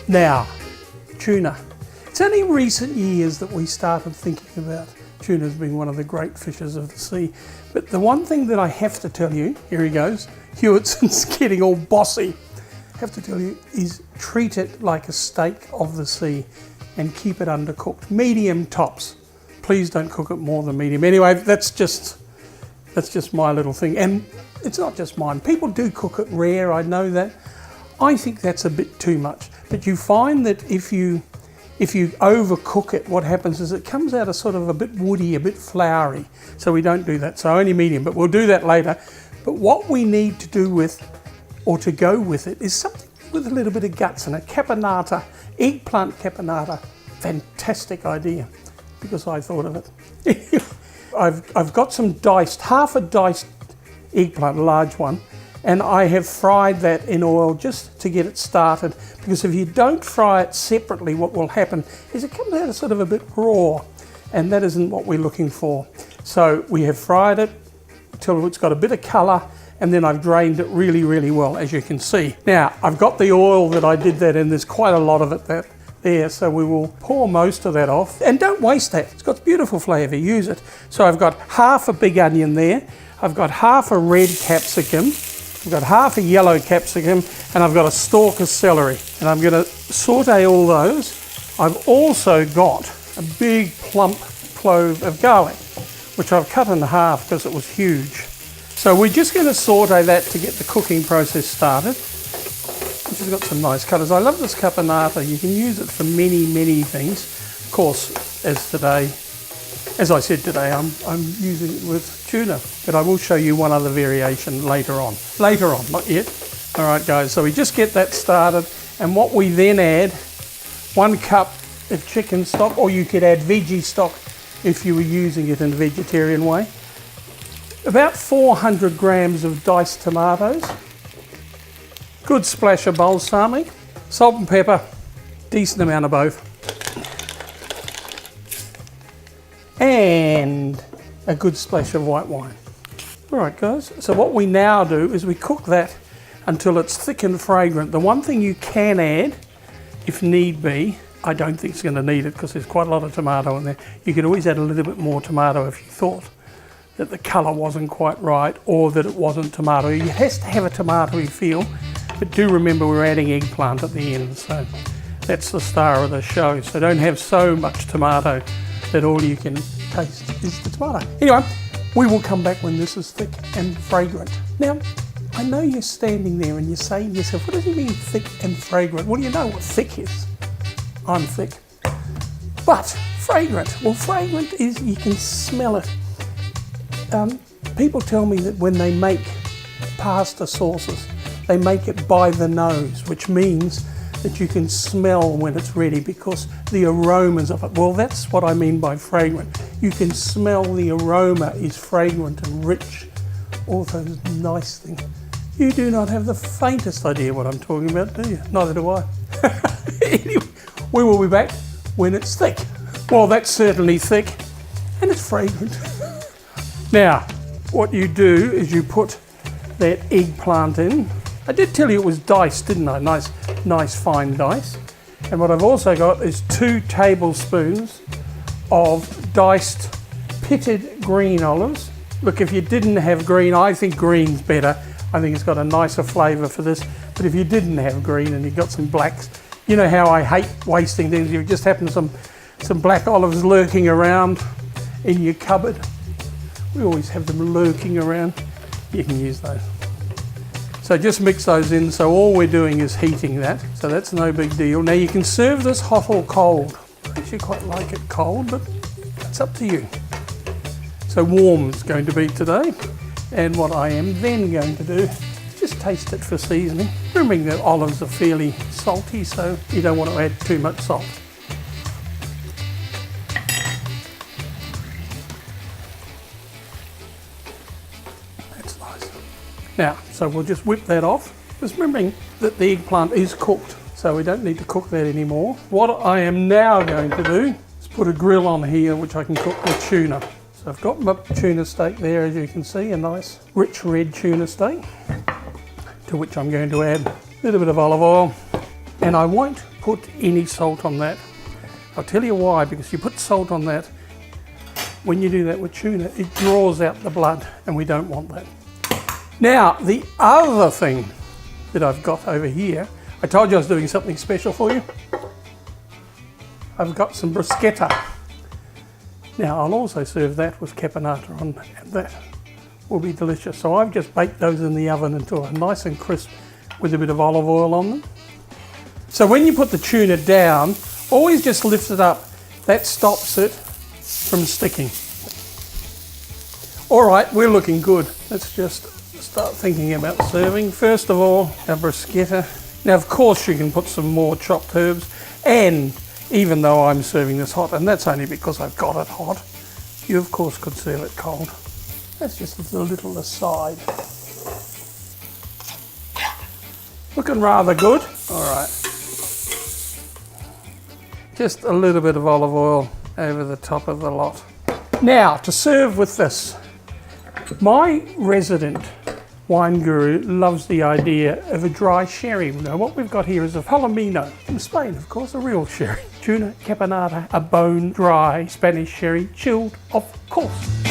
Now, tuna. It's only in recent years that we started thinking about tuna as being one of the great fishes of the sea. But the one thing that I have to tell you, here he goes, Hewitson's getting all bossy. I have to tell you, is treat it like a steak of the sea and keep it undercooked. Medium tops. Please don't cook it more than medium. Anyway, that's just my little thing. And it's not just mine. People do cook it rare, I know that. I think that's a bit too much. But you find that if you overcook it, what happens is it comes out a sort of a bit woody, a bit floury. So we don't do that. So only medium, but we'll do that later. But what we need to do with, or to go with it, is something with a little bit of guts in it. Caponata, eggplant caponata. Fantastic idea, because I thought of it. I've got some diced, half a diced eggplant, a large one, and I have fried that in oil just to get it started, because if you don't fry it separately, what will happen is it comes out sort of a bit raw, and that isn't what we're looking for. So we have fried it till it's got a bit of colour, and then I've drained it really, really well, as you can see. Now, I've got the oil that I did that in. There's quite a lot of it there, so we will pour most of that off. And don't waste that. It's got beautiful flavour. Use it. So I've got half a big onion there. I've got half a red capsicum. I've got half a yellow capsicum, and I've got a stalk of celery. And I'm going to saute all those. I've also got a big plump clove of garlic, which I've cut in half because it was huge. So we're just going to saute that to get the cooking process started, which has got some nice colours. I love this caponata. You can use it for many, many things. Of course, as I said today, I'm using it with tuna, but I will show you one other variation later on. Later on, not yet. All right, guys, so we just get that started, and what we then add, 1 cup of chicken stock, or you could add veggie stock if you were using it in a vegetarian way. About 400 grams of diced tomatoes, good splash of balsamic, salt and pepper, decent amount of both, and a good splash of white wine. All right, guys, so what we now do is we cook that until it's thick and fragrant. The one thing you can add, if need be, I don't think it's going to need it because there's quite a lot of tomato in there. You could always add a little bit more tomato if you thought that the colour wasn't quite right or that it wasn't tomato. It has to have a tomatoey feel, but do remember we're adding eggplant at the end, so that's the star of the show. So don't have so much tomato that all you can taste is the tomato. Anyway, we will come back when this is thick and fragrant. Now, I know you're standing there and you're saying to yourself, what does he mean thick and fragrant? Well, you know what thick is. I'm thick. But fragrant, well, fragrant is you can smell it. People tell me that when they make pasta sauces, they make it by the nose, which means that you can smell when it's ready because the aromas of it. Well, that's what I mean by fragrant. You can smell the aroma is fragrant and rich, all those nice things. You do not have the faintest idea what I'm talking about, do you? Neither do I. Anyway, we will be back when it's thick. Well, that's certainly thick and it's fragrant. Now, what you do is you put that eggplant in. I did tell you it was diced, didn't I? Nice fine dice. And what I've also got is 2 tablespoons of diced pitted green olives. Look, if you didn't have green, I think green's better. I think it's got a nicer flavour for this. But if you didn't have green and you've got some blacks, you know how I hate wasting things. You just happen some black olives lurking around in your cupboard. We always have them lurking around. You can use those. So just mix those in. So all we're doing is heating that. So that's no big deal. Now you can serve this hot or cold. I actually quite like it cold, but it's up to you. So warm it's going to be today. And what I am then going to do is just taste it for seasoning. Remembering that olives are fairly salty, so you don't want to add too much salt. That's nice. Now, so we'll just whip that off. Just remembering that the eggplant is cooked, so we don't need to cook that anymore. What I am now going to do is put a grill on here, which I can cook with tuna. So I've got my tuna steak there, as you can see, a nice rich red tuna steak, to which I'm going to add a little bit of olive oil. And I won't put any salt on that. I'll tell you why, because you put salt on that, when you do that with tuna, it draws out the blood, and we don't want that. Now, the other thing that I've got over here, I told you I was doing something special for you. I've got some bruschetta. Now, I'll also serve that with caponata on, and that will be delicious. So I've just baked those in the oven until they're nice and crisp with a bit of olive oil on them. So when you put the tuna down, always just lift it up. That stops it from sticking. All right, we're looking good. Let's just start thinking about serving. First of all, our bruschetta. Now, of course, you can put some more chopped herbs, and even though I'm serving this hot, and that's only because I've got it hot, you of course could serve it cold. That's just a little aside. Looking rather good. All right. Just a little bit of olive oil over the top of the lot. Now, to serve with this, my resident wine guru loves the idea of a dry sherry. Now, what we've got here is a Palomino from Spain, of course, a real sherry. Tuna caponata, a bone dry Spanish sherry, chilled, of course.